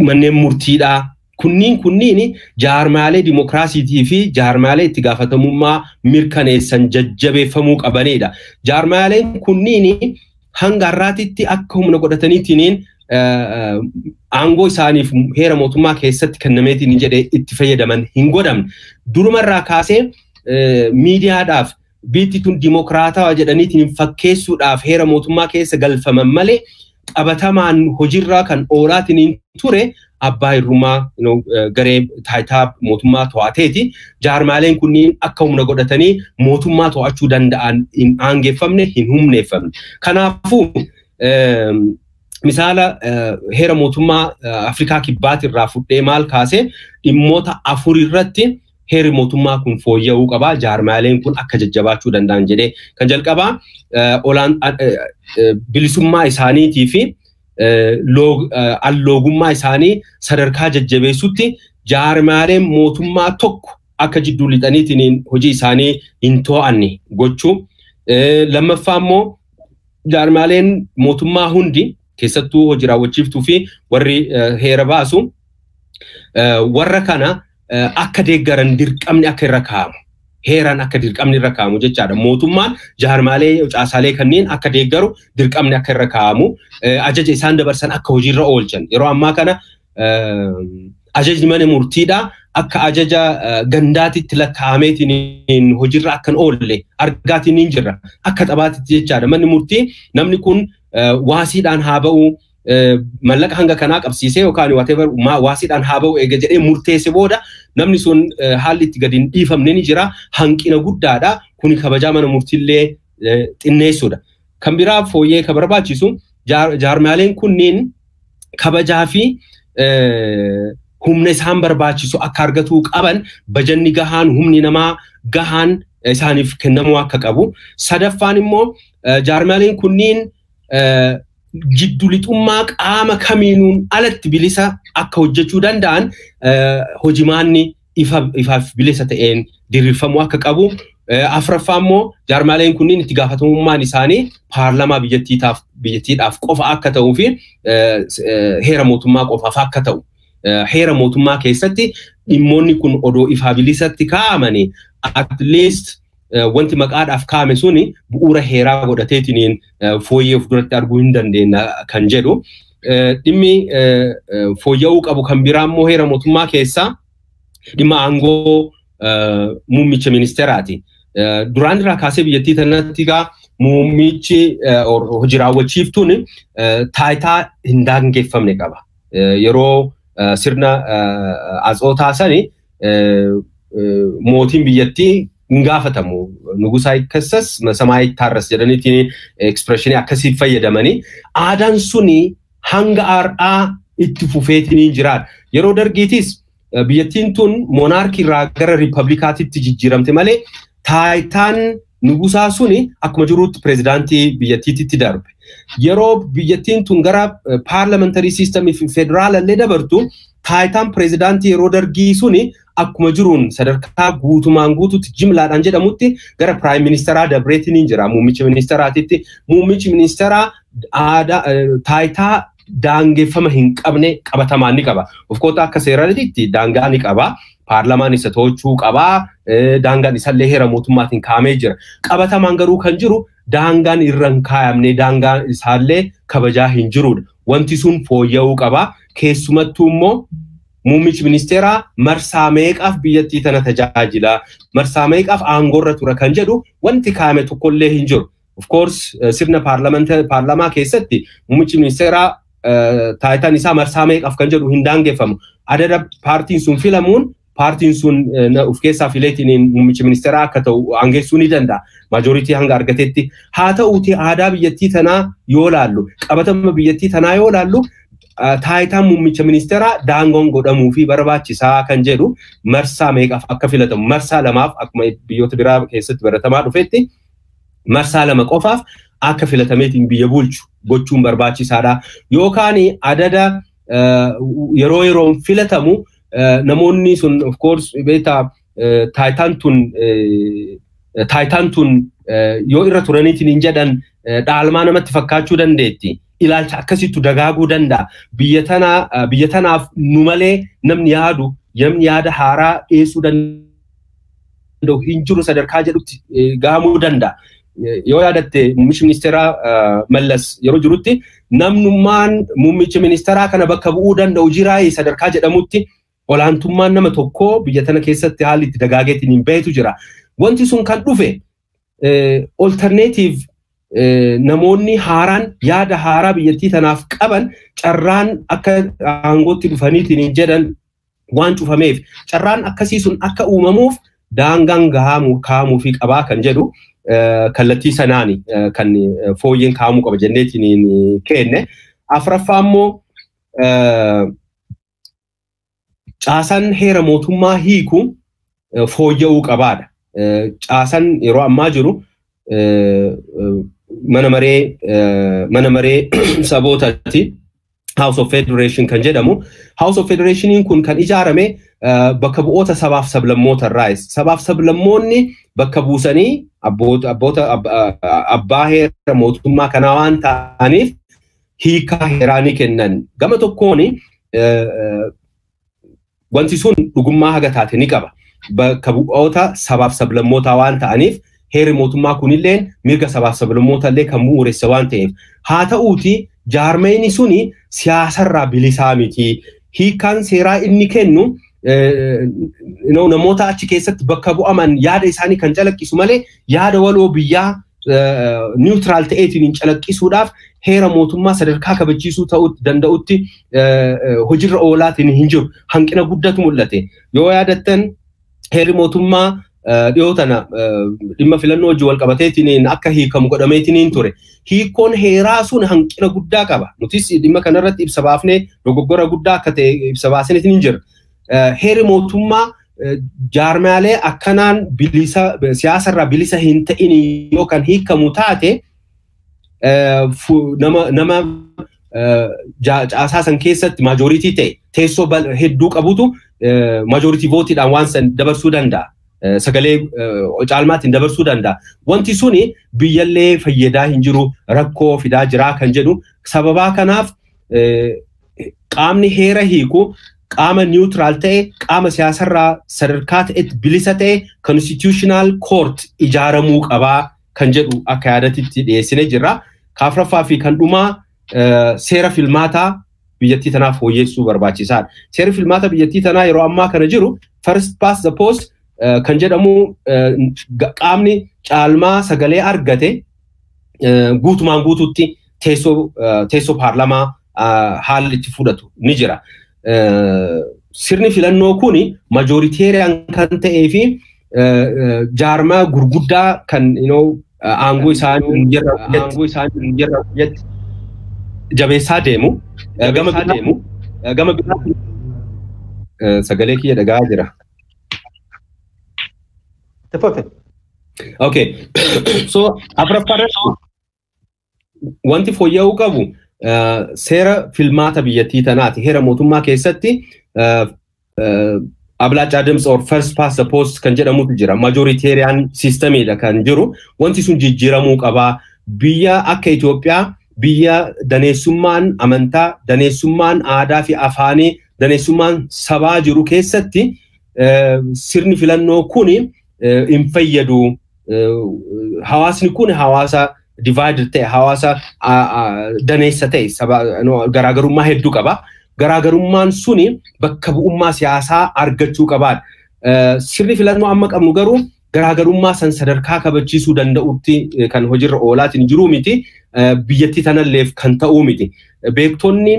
manneen murtiidhaa kunniin jaarmaalee dimokiraasiitii fi jaarmaalee itti gaafatamummaa mirkaneessan jajjabeeffamuu qabanidha jaarmaaleen kunniin hanga har'aatitti akka humna godhataniitiin aangoo isaaniif heera mootummaa keessatti kennameetiin jedhee itti fayyadaman hin godhamne durumarraa kaasee miidiyaadhaaf biyyi tun dimokiraatawaa jedhaniitiin fakkeessuudhaaf heera mootummaa keessa galfaman malee qabatamaan hojiirraa kan oolaatiin ture abbaa hirrumaa garee taayitaa mootummaa to'ateeti jaarmaaleen kunniin akka humna godhatanii mootummaa to'achuu danda'an hin aangeeffamne hin humneeffamne kanaafuu misaala heera mootummaa Afrikaa Kibbaatirraa fudhee maal kaasee dhimmoota 4 irratti heerri mootummaa kun fooyya'uu qaba jaarmaaleen kun akka jajjabaachuu danda'an jedhee kan jalqabaa bilisummaa isaaniitii fi alloogummaa isaanii sadarkaa jajjabeessutti jaarmaaleen mootummaa tokko akka jidduu lixaniitiin hojii isaanii hin to'anne gochuu lammaffaa immoo jaarmaaleen mootummaa hundi keessattuu hojii raawwachiiftuu fi warri heera baasu warra kana akka deeggaran dirqamni akka irra kaa'amu heeraan akka dirqamni irra kaa'amu jechaadha mootummaan jaarmaalee caasaalee kanneen akka deeggaru dirqamni akka irra kaa'amu ajaja isaan dabarsan akka hojiirra oolchan yeroo ammaa kana ajajni mana murtiidha akka ajaja gandaatitti lakkaa'ameetiin hojiirra akkan oolle argaatiin hin jirra akka xabaatitti jechaadha manni murtii namni kun waasiidhaan haa ba'u mallaqa hanga kanaa qabsiisee yookaan whatever waasiidhaan haa ba'u eega jedhee murteesse booda namni sun haalli itti gadi hin dhiifamne ni jira hanqina guddaadha kuni kabajaa mana murtiillee xinneessuudha kan biraa fooyyee ka barbaachisu jaarmaaleen kunniin kabajaa fi humna isaan barbaachisu akka argatuu qaban bajanni gahaan humni namaa gahaan isaaniif kennamuu akka qabu sadaffaan immoo jaarmaaleen kunniin jiddu lixummaa qaama kamiinuun alatti bilisa akka hojjechuu danda'an hojimaanni ifaaf bilisa ta'een diriirfamuu akka qabu afraffaa immoo jaarmaaleen kunniin itti gaafatamummaan isaanii paarlamaa biyyattiidhaaf qofa akka ta'uu fi heera mootummaa qofaaf akka ta'u heera mootummaa keessatti dhimmoonni kun odoo ifaa bilisatti kaa'amanii at least wanti maqaadhaaf kaa'ame suni bu'uura heeraa godhateetiin fooyyee of duratti arguu hin dandeenya kan jedhu dhimmi fooyya'uu qabu kan biraa immoo heera mootummaa keessaa dhimma aangoo muummicha ministeeraati duraan irraa kaasee biyyattii tanatti muummichi hojii raawwachiiftuun taayitaa hin daangeffamne qaba yeroo sirna atsootaa sani mootiin biyyattii gaafatamu nugusaa ikkasas samaa ittaarras jedhaniitiin expression akkasii fayyadamanii aadaan suni hanga har'aa itti fufeetiin jiraan yeroo dargiitis biyyattiin tun monarkii irraa gara riipablikaatiitti jijjiiramte malee taayitaan nugusaa suni akkuma jirutti pireezidaantii biyyattiitti darbe yeroo biyyattiin tun gara parliamentary system federaalaallee dabartu taayitaan pireezidaantii yeroo dargii suni akkuma jiruun sadarkaa guutumaan guututti jimlaadhaan jedhamutti gara prime ministeraa dabreetiin jira muummicha ministeraatitti muummichi ministeraa taayitaa daangeffama hin qabne qabatamaan ni qaba of course akka seeraatti daangaa ni qaba paarlamaan isa to'achuu qaba daangaan isallee heera mootummaatiin kaamee jira qabatamaan garuu kan jiru daangaan irraan kaayamne daangaan isaallee kabajaa hin jirudha wanti sun fooyya'uu qaba keessumattuu immoo muummichi ministeeraa marsaa meeqaaf biyyattii tana tajaajila marsaa meeqaaf aangoorra tura kan jedhu wanti kaame tokkollee hin jiru of course sirna paarlamaa keessatti muummichi ministeeraa taayitaan isaa marsaa meeqaaf kan jedhu hin daangeffamu adada paartiin sun filamuun paartiin sun of keessaa fileetiin muummichi ministeeraa akka ta'u aangeessuu ni danda'a majoritii hanga argatetti haa ta'uuti aadaa biyyattii tanaa yoo laallu qabatama biyyattii tanaa yoo laallu taayitaan muummicha ministeeraa daangoon godhamuu fi barbaachisaa kan jedhu marsaa meeqaaf akka filatamu marsaa lamaaf akkuma biyyoota biraa keessatti baratamaa dhufetti marsaa lama qofaaf akka filatameetiin biyya bulchu gochuun barbaachisaadha yookaan adada yeroon filatamu namoonni sun of course beeta taayitaan tun yoo irra turaniitiin hin jedhan dhaalmaa namatti fakkaachuu dandeetti ilaalcha akkasittu dagaaguu danda'a biyya tanaaf nu malee namni yaada haaraa dhiyeessuu danda'u hin jiru sadarkaa jedhutti gahamuu danda'a yoo yaadatte muummichi ministeeraa Mallas yeroo jirutti namnummaan muummicha ministeeraa kana bakka bu'uu danda'u jiraayee sadarkaa jedhamutti olaantummaan nama tokko biyya tana keessatti haalli itti dagaageetiin hin beetu jira wanti sun kan dhufe alternative namoonni haaraan yaada haaraa biyyattii tanaaf qaban carraan akka aangootti dhufaniitiin jedhan waan cufameef carraan akkasii sun akka uumamuuf daangaan kaa'amuu fi qabaa kan jedhu kallattii sanaani kan fooyyeen kaa'amuu qaba jenneetiin kenne afraffaa immoo caasaan heera mootummaa hiiku fooyya'uu qabaadha caasaan yeroo ammaa jiru mana maree sabootatti House of Federation kan jedhamu House of Federationiin kun kan ijaarame bakka bu'oota sabaaf sablammoota irraa sabaaf sablammoonni bakka buusanii abbaa heera mootummaa kanaa waan ta'aniif hiikaa heeraanii kennan gama tokkoon wanti sun dhugummaa haga taate ni qaba bakka bu'oota sabaaf sablammootaa waan ta'aniif heerri mootummaa kunillee mirga sabaaf sablammoota illee kan bu'uuressa waan ta'eef haa ta'uuti jaarmeyni suni siyaasarraa bilisaa miti hiikaan seeraa inni kennu namoota achi keessatti bakka bu'aman yaada isaanii kan calaqqisu malee yaada waloo biyyaa neutral ta'eetiin hin calaqqisuudhaaf heera mootummaa sadarkaa kabachiisuu ta'uu danda'utti hojiirra oolaatiin hin jiru hanqina guddatu mul'ate yoo yaadattan heerri mootummaa dhiyootana dhimma filannoo wajjin wal qabateetiin akka hiikamu godhameetiin ture hiikoon heeraa sun hanqina guddaa qaba nutis dhimma kanarratti ibsa baafnee dogoggora guddaa akka ta'e ibsa baasneetiin jira heerri mootummaa jaarmaalee akkanaan siyaasarraa bilisa hin ta'in yookaan hiikamu taate nama caasaa san keessatti maajoritii ta'e teessoo hedduu qabutu maajoritii vootiidhaan waan san dabarsuu danda'a. Sagalee caalmaatiin dabarsuu danda'a. Wanti suni biyyallee fayyadaa hin jiru rakkoo fidaa jiraa kan jedhu sababaa kanaaf qaamni heera hiiku qaama neutral ta'e qaama siyaasarraa sadarkaa ta'etti bilisa ta'e constitutional court ijaaramuu qabaa kan jedhu akka yaadatitti dhiyeessine jirra. Kaafraffaa fi kan dhumaa seera filmaataa biyyattii tanaaf fooyyessuu barbaachisaadha. Seera filmaata biyyattii tanaa yeroo ammaa kana jiru first past the post kan jedhamu qaamni caalmaa sagalee argate guutumaan guututti teessoo paarlamaa haalli itti fudhatu ni jira. sirni filannoo kuni majoriteeriyaan kan ta'ee fi jaarmaa gurguddaa kan aangoo isaanii hin jirre jabeessaa deemu gama biraatiin sagalee kiyya dhagaa jira. Okay. So afraffaarratti wanti fooyya'uu qabu seera filmaata biyyattii tanaati. Heera mootummaa keessatti ablaachaa dimsa or first past the post kan jedhamutu jira. Majoritarian systemidha kan jiru. Wanti sun jijjiiramuu qaba. Biyya akka Itoophiyaa biyya daneessummaan amantaa, daneessummaan aadaa fi afaanii, daneessummaan sabaa jiru keessatti sirni filannoo kuni hin fayyadu. Hawaasni kun hawaasa divided ta'e, hawaasa daneessa ta'e, garaagarummaa hedduu qaba. Garaagarummaan suni bakka bu'ummaa siyaasaa argachuu qabaadha. Sirni filannoo amma qabnu garuu garaagarummaa san sadarkaa kabachiisuu danda'utti kan hojiirra oolaatiin jiru miti. Biyyattii tanalleef kan ta'uu miti. Beektonni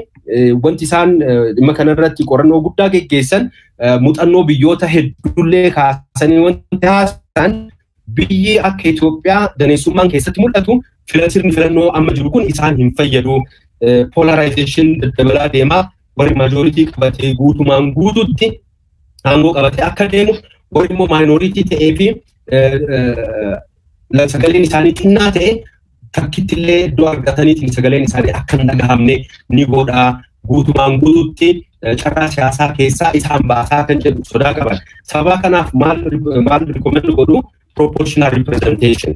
wanti isaan dhimma kanarratti qorannoo guddaa geggeessan muuxannoo biyyoota hedduullee kaasanii wanti haasan biyyi akka Itoophiyaa daneessummaan keessatti mul'atu sirni filannoo amma jiru kun isaan hin fayyadu. Polarization daddabalaa deemaa warri majoritii qabatee guutumaan guututti aangoo qabatee akka deemu warri immoo minority ta'ee fi sagaleen isaanii xinnaa ta'e takkitti illee iddoo argataniitiin sagaleen isaanii akka hin dhagahamne ni godha. Guutumaan guututti carraa siyaasaa keessaa isaan baasaa kan jedhu sodaa qaban. Sababa kanaaf maal recommend godhu proportional representation.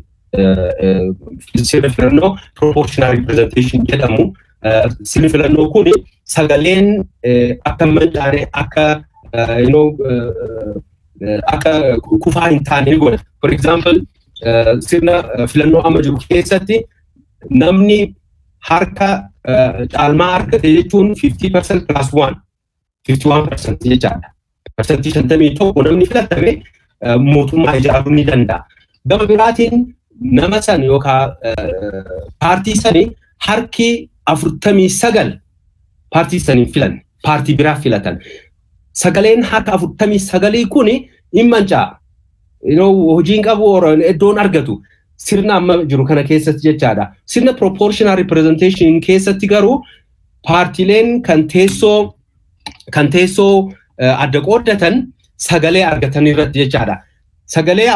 Sirni filannoo proportional representation jedhamu. Sirni filannoo kun sagaleen akka mancaane akka kufaa hin taane ni godha. For example, sirna filannoo amma jiru keessatti namni harka caalmaa argate jechuun 50% plus 1, 51% jechaadha. Parsantii 51 namni filatame mootummaa ijaaruu ni danda'a. Gama biraatiin nama san yookaan paartii sanii harki 49 paartii sanii filan, paartii biraa filatan. Sagaleen harka 49 kuni hin mancaa'a. Hojiin qabu iddoon argatu. Sirna amma jiru kana keessatti jechaadha. Sirna proportional representation keessatti garuu paartiileen kan teessoo adda qooddatan sagalee argatan irratti jechaadha. Sagalee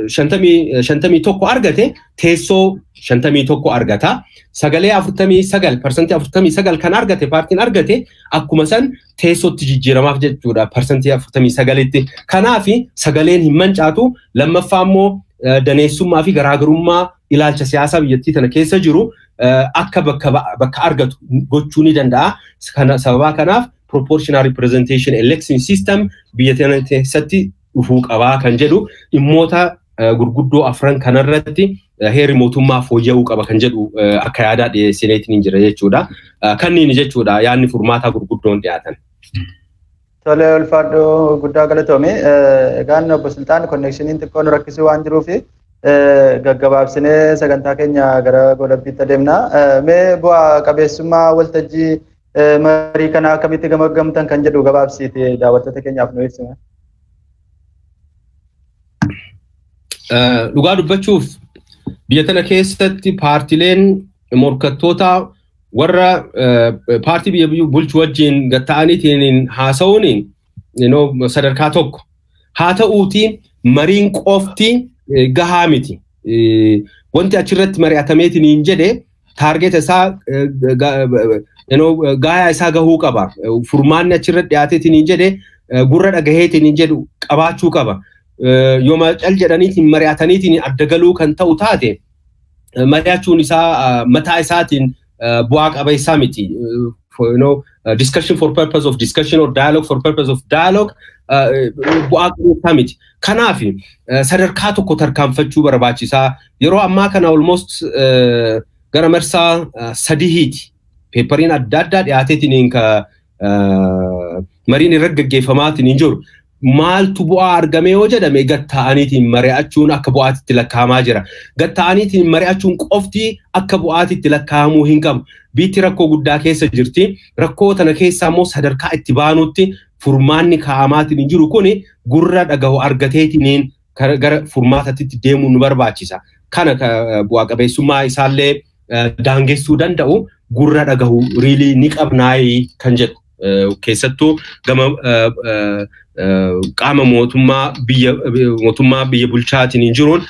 51 argate teessoo 51 argata. Sagalee 49% kan argate paartiin argate akkuma san teessootti jijjiiramaaf jechuudha. Parsantii 49tti. Kanaafi sagaleen hin mancaatu. Lammaffaa immoo daneessummaa fi garaagarummaa ilaalcha siyaasaa biyyattii tana keessa jiru akka bakka argatu gochuu ni danda'a. Sababa kanaaf proportional representation election system biyya tana keessatti dhufuu qabaa kan jedhu dhimmoota gurguddoo afran kanarratti heerri mootummaa fooyya'uu qaba kan jedhu akka yaadaa dhiyeessineetiin jira jechuudha. Kanniin jechuudha yaadni furmaataa gurguddoon dhiyaatan. Tole ulfaadhoo guddaa galatoome. Egaan obbo Sultaan konneekshiniin xiqqoon rakkisuu waan jiruufi gaggabaabsinee sagantaa keenya gara goolabbiitti adeemna. Mee bu'aa qabeessummaa waltajjii marii kanaa akkamitti gamaggamtan kan jedhu gabaabsiiti daawwattoota keenyaaf nu ibsime. Dhugaa dubbachuuf biyya tana keessatti paartileen morkattoota warra paartii biyya bulchu wajjin gatta'aniitiin haasa'uun sadarkaa tokko. Haa ta'uuti mariin qofti gahaa miti. Wanti achirratti mari'atameetiin hin jedhe taargeeta isaa gaayaa isaa gahuu qaba. Furmaanni achirratti dhiyaateetiin hin jedhe gurra dhagaheetiin hin jedhu qabaachuu qaba. Yooma cal jedhaniitiin mari'ataniitiin adda galuu kan ta'u taate mari'achuun isaa mataa isaatiin bu'aa qabeessaa miti. Discussion for purpose of discussion or dialogue for purpose of dialogue bu'aa qabeessaa miti. Kanaaf sadarkaa tokko tarkaanfachuu barbaachisaa. Yeroo ammaa kana almost gara marsaa sadihiiti. Peepariin adda addaa dhiyaateetiin mariin irra gaggeeffamaatiin hin jiru. maaltu bu'aa argame yoo jedhame gatta'aniitiin mari'achuun akka bu'aatitti lakkaa'amaa jira. Gatta'aniitiin mari'achuun qofti akka bu'aatitti lakkaa'amuu hin qabu. Biitti rakkoo guddaa keessa jirti. Rakkoo tana keessaa immoo sadarkaa itti baanutti furmaanni kaa'amaatiin hin jiru kuni gurra dhagahu argateetiin gara furmaatatti deemuu nu barbaachisa. Kana bu'aa qabeessummaa isaallee daangessuu danda'u gurra dhagahu riilii ni qabnaayii kan jedhu. Keessattuu gama qaama mootummaa biyya bulchaatiin hin jiruun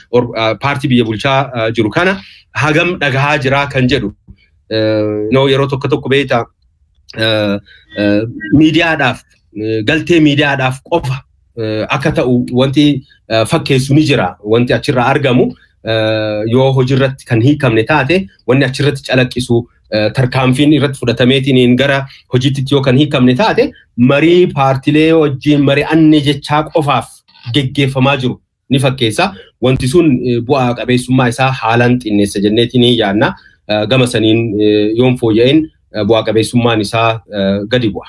paartii biyya bulchaa jiru kana hagam dhagahaa jira kan jedhu. Yeroo tokko beektaa miidiyaadhaaf galtee miidiyaadhaaf qofa akka ta'u wanti fakkeessu ni jira. Wanti achirraa argamu yoo hojiirratti kan hiikamne taate wanni achirratti calaqqisu tarkaanfiin irratti fudhatameetiin gara hojiitti yoo kan hiikamne taate marii paartilee wajjin mari'anne jechaa qofaaf geggeeffamaa jiru ni fakkeessa. Wanti sun bu'aa qabeessummaa isaa haalaan xinneessa jenneetiin yaanna. Gama saniin yoon fooyya'een bu'aa qabeessummaan isaa gadi bu'a.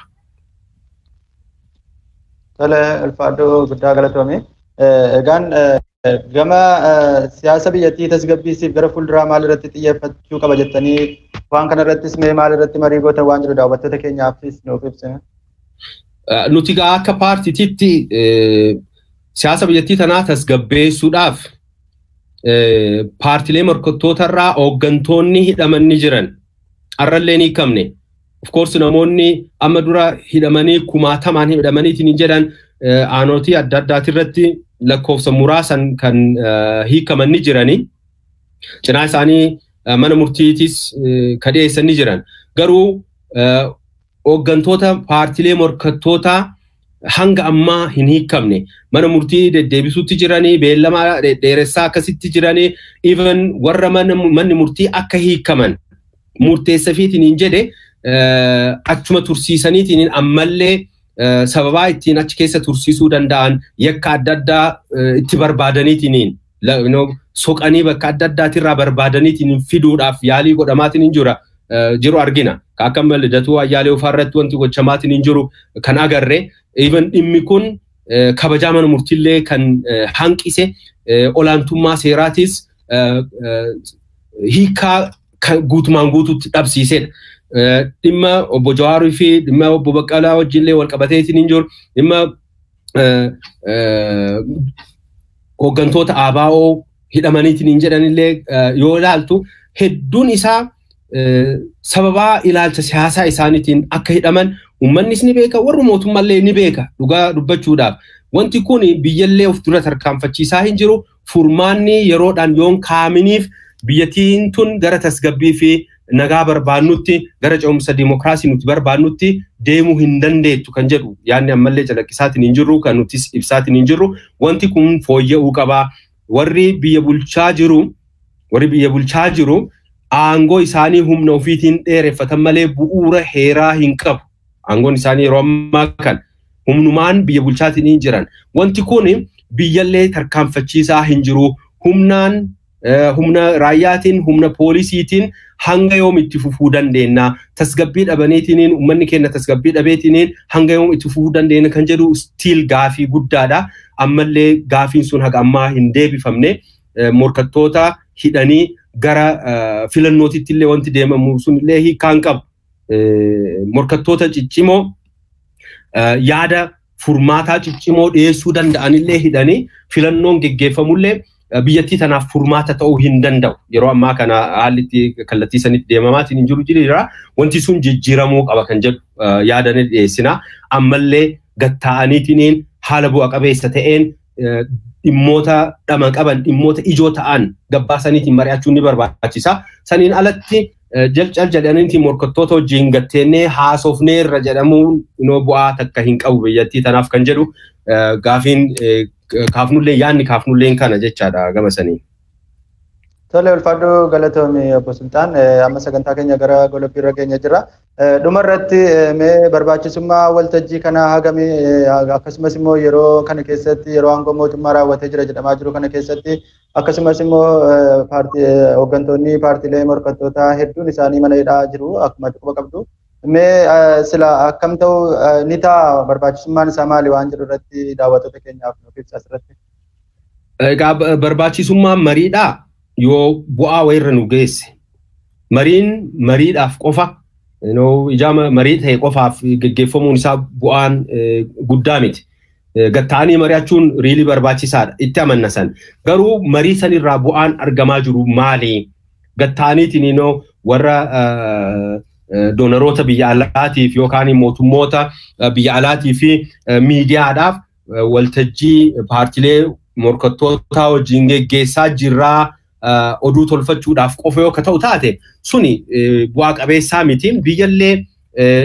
Tole ulfaadhoo guddaa galatoome. Egaan gama siyaasa biyyattii tasgabbiisiif gara fuulduraa maal irratti xiyyeeffachuu qaba jettanii waan kana irrattis maal irratti marii goota waan jiru daawwattoota keenyaafis nuuf ibsina. Nuti akka paartiitti siyaasa biyyattii tanaa tasgabbeessuudhaaf paartilee morkattootarraa hooggantoonni hidhamanii jiran arrallee ni hiikamne. Of course namoonni amma dura hidhamanii kumaatamaan hidhamaniitiin jedhan aanotii adda addaatirratti lakkoofsa muraasan kan hiikamanii jiranii. Cinaa isaanii mana murtiitis kadheessanii jiran. Garuu hooggantoota paartilee morkattootaa hanga ammaa hin hiikamne. Mana murtii deddeebisuutti jiranii, beellama dheeressaa akkasitti jiranii, even warra manni murtii akka hiikaman murteessafiitiin hin jedhe achuma tursiisaniitiin ammallee sababaa ittiin achi keessa tursiisuu danda'an yakka adda addaa itti barbaadaniitiin soqanii bakka adda addaatirraa barbaadaniitiin fiduudhaaf yaalii godhamaatiin jiru argina. Akka Lidatuu Ayyaalee ofaarratti wanti gochamaatiin hin jiru kan agarre. Even dhimmi kun kabajaa mana murtiillee kan hanqise olaantummaa seeraatis hiikaa guutumaan guutuutti dhabsiisedha. Dhimma obbo Jawaarii fi dhimma obbo Baqqalaa wajjinlee wal qabateetiin hin jiru. Dhimma hooggantoota ABO hidhamaniitiin hin jedhanillee yoo ilaaltu hedduun isaa sababaa ilaalcha siyaasaa isaaniitiin akka hidhaman uummannis ni beeka, warri mootummaallee ni beeka dhugaa dubbachuudhaaf. Wanti kun biyyallee of dura tarkaanfachiisaa hin jiru. Furmaanni yeroodhaan yoon kaaminiif biyyattiin tun gara tasgabbii fi nagaa barbaannutti gara ce'umsa dimokiraasii nuti barbaannutti deemuu hin dandeettu kan jedhu yaadni ammallee calaqqisaatiin hin jirru kan nutis ibsaatiin hin jirru. Wanti kun fooyya'uu qabaa. Warri biyya bulchaa jiru aangoo isaanii humna ofiitiin dheereffatan malee bu'uura heeraa hin qabu. Aangoon isaanii yeroo ammaa kan humnumaan biyya bulchaatiin hin jiran. Wanti kun biyyallee tarkaanfachiisaa hin jiru. Humna raayyaatiin, humna poolisiitiin hanga yoom itti fufuu dandeenya? Tasgabbii dhabaniitiin uummanni keenya tasgabbii dhabeetiin hanga yoom itti fufuu dandeenya kan jedhu stiil gaafii guddaadha. Ammallee gaafiin sun haga ammaa hin deebifamne. Morkattoota hidhanii gara filannootitti illee wanti deemamu sunillee hiikaan qabu. Morkattoota ciccimoo yaada furmaataa ciccimoo dhiyeessuu danda'anillee hidhanii filannoon geggeeffamullee biyyattii tanaaf furmaata ta'uu hin danda'u. Yeroo ammaa kana haalli kallattii sanitti deemamaatiin hin jiru jira. Wanti sun jijjiiramuu qaba kan jedhu yaadanii dhiyeessina. Ammallee gatta'aniitiin haala bu'a qabeessa ta'een dhimmoota dhama qaban, dhimmoota ijoo ta'an gabbaasaniitiin mari'achuun ni barbaachisa. Saniin alatti jalcal jedhaniitiin morkattoota wajjin gatteenee haasofneerra jedhamuun bu'aa takka hin qabu biyyattii tanaaf kan jedhu gaafiin kaafnullee yaadni kaafnulleen kana jechaadha gama sanii. Tole ulfaadhoo galatoomii obbo Sultaan amma sagantaa keenya gara golobbii irra keenya jira. Dhumarratti mee barbaachisummaa waltajjii kanaa hagamii akkasumas immoo yeroo kana keessatti yeroo aangoo mootummaa raawwatee jira jedhamaa jiru kana keessatti akkasumas immoo hooggantoonni paartiilee morkattootaa hedduun isaanii mana hidhaa jiru akkuma quba qabdu. Mee sila akkam ta'u ni ta'a barbaachisummaan isaa maali waan jedhu irratti daawwattoota keenyaaf nuuf ibsa asirratti. Egaa barbaachisummaan mariidhaa yoo bu'aa wayirra nu geesse. Mariin mariidhaaf qofa ijaa marii ta'e qofaaf geggeeffamuun isaa bu'aan guddaa miti. Gattaanii mari'achuun riilii barbaachisaadha. Itti amanna san. Garuu marii sanirraa bu'aan argamaa jiru maali? Gattaaniitiin warra doonaroota biyya alaatiif yookaan mootummoota biyya alaatii fi miidiyaadhaaf waltajjii paartilee morkattoota wajjin geggeessaa jirraa oduu tolfachuudhaaf qofa yoo ta'u taate suni bu'aa qabeessaa mitiin biyyallee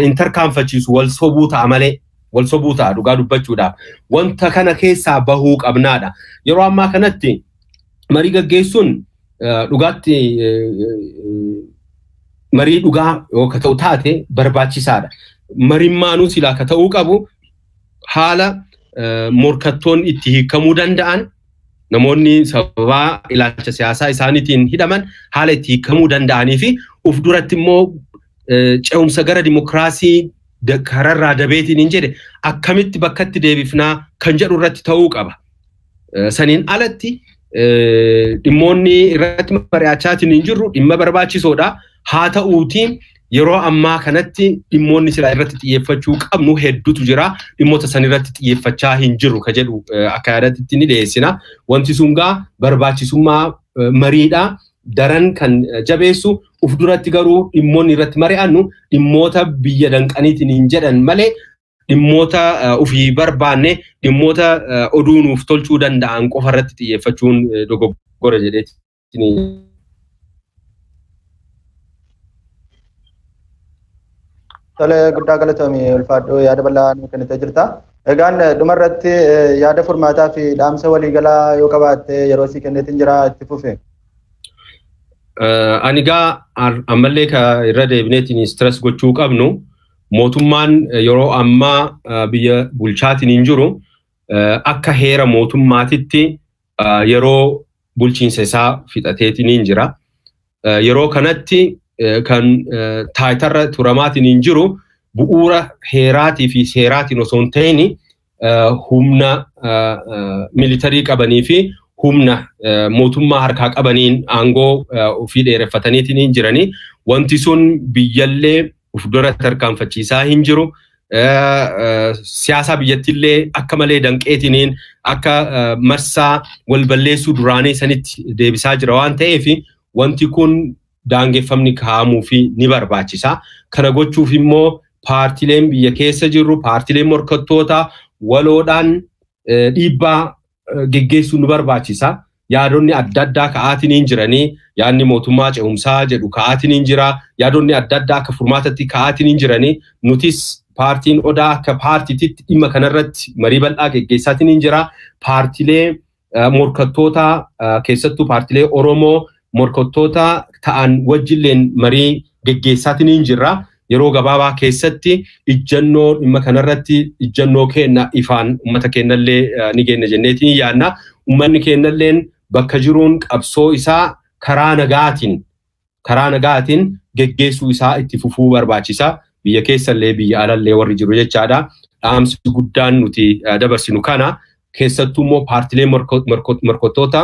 intarkaanfachiisu wal sobuu ta'a malee wal sobuu ta'a dhugaa dubbachuudhaaf wanta kana keessaa bahuu qabnaadha. Yeroo ammaa kanatti marii gaggeessuun dhugaatti marii dhugaa yoo ta'u taate barbaachisaadha. Marimmaanuu silaa ka ta'uu qabu haala morkattoon itti hiikamuu danda'an namoonni sababa ilaalcha siyaasaa isaaniitiin hidhaman haala itti hiikamuu danda'anii fi uf duratti immoo ce'umsa gara dimokiraasii kararraa dabeetiin hin jedhe akkamitti bakkatti deebifnaa kan jedhu irratti ta'uu qaba. Saniin alatti dhimmoonni irratti mari'achaatiin hin jirru dhimma barbaachisoodha. Haa ta'uutiin yeroo ammaa kanatti dhimmoonni silaa irratti xiyyeeffachuu qabnu hedduutu jira. Dhimmoota san irratti xiyyeeffachaa hin jirru ka jedhu akka yaadatti ni dhiyeessina. Wanti sun gaa barbaachisummaa mariidhaa daran kan jabeessu uf duratti garuu dhimmoonni irratti mari'annu dhimmoota biyya danqaniitiin hin jedhan malee dhimmoota ofii barbaanne dhimmoota oduu nuuf tolchuu danda'an qofa irratti xiyyeeffachuun dogoggora jedheetti. Tole guddaa galatoomii ulfaadhoo yaada bal'aa nu kennitee jirta. Egaan dhumarratti yaada furmaataa fi dhaamsa waliigalaa yoo qabaatte yeroo sii kenneetiin jira itti fufe. Ani gaa ammallee ka irra deebineetiin stress gochuu qabnu mootummaan yeroo ammaa biyya bulchaatiin hin jiru akka heera mootummaatitti yeroo bulchiinsa isaa fixateetiin hin jira. Yeroo kanatti kan taayitarra turamaatiin hin jiru bu'uura heeraatii fi seeraatiin osoo hin ta'in humna militarii qabanii fi humna mootummaa harkaa qabaniin aangoo ofii dheereffataniitiin hin jiranii wanti sun biyyallee uf dura tarkaanfachiisaa hin jiru. Siyaasa biyyattillee akka malee danqeetiniin akka marsaa wal balleessuu duraanii sanitti deebisaa jira waan ta'eef wanti kun daangeffamni kaa'amuu fi ni barbaachisa. Kana gochuuf immoo paartileen biyya keessa jirru paartileen morkattoota waloodhaan dhiibbaa geggeessuu nu barbaachisa. Yaadonni adda addaa ka'aatiin hin jiranii yaadni mootummaa ce'umsaa jedhu ka'aatiin hin jira. Yaadonni adda addaa akka furmaatatti ka'aatiin hin jiranii nutis paartiin odaa akka paartiitti dhimma kanarratti marii bal'aa geggeessaatiin hin jira. Paartilee morkattoota keessattuu paartilee Oromoo morkattoota ta'an wajjilleen marii geggeessaatiin hin jirra. Yeroo gabaabaa keessatti ijjannoo dhimma kanarratti ijjannoo kenna ifaan uummata keenyallee ni kenna jenneetiin yaadna. Uummanni keenyalleen bakka jiruun qabsoo isaa karaa nagaatiin geggeessuu isaa itti fufuu barbaachisa. Biyya keessallee biyya alallee warri jiru jechaadha. Dhaamsi guddaan nuti dabarsinu kana keessattuu immoo paartilee morkattoota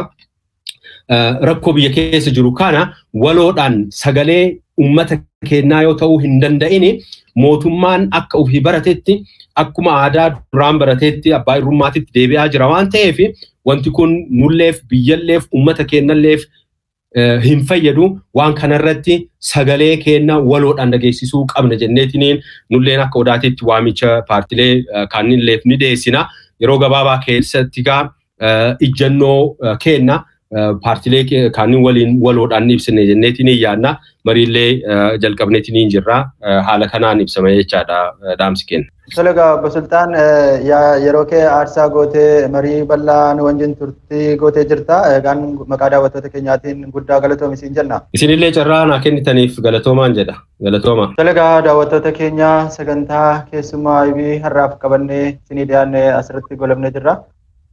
rakkoo biyya keessa jiru kana waloodhaan sagalee uummata keenyaa yoo ta'uu hin danda'ini mootummaan akka ofii baratetti akkuma aadaa duraan baratetti abbaa irrummaatitti deebi'aa jira waan ta'eef wanti kun nulleef biyyalleef uummata keenyalleef hin fayyadu waan kanarratti sagalee keenya waloodhaan dhageessisuu qabna jenneetiniin nulleen akka odaatitti waamicha paartilee kaanilleef ni dhiyeessina. Yeroo gabaabaa keessatti gaa ijjannoo kenna paartilee kaaniin waliin waloodhaan ibsine jenneetiin yaadna mariillee jalqabneetiin hin jirra haala kanaan ibsame jechaadha dhaamsi kenna. Tolaga Obbo Sultaan yeroo kee aarsaa gootee marii bal'aa nu wajjin turtii gootee jirta. Egaan maqaa daawwattoota keenyaatiin guddaa galatoomi siin jenna. Isinillee carraa naa kennitaniif galatoomaan jedha. Galatooma. Tolaga daawwattoota keenya sagantaa keessummaa IB har'aaf qabannee isinii dhiyaanne asirratti goolabnee jirra.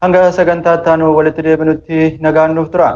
Hanga sagantaa itti aanu walitti deebinutti nagaan nuuf tura.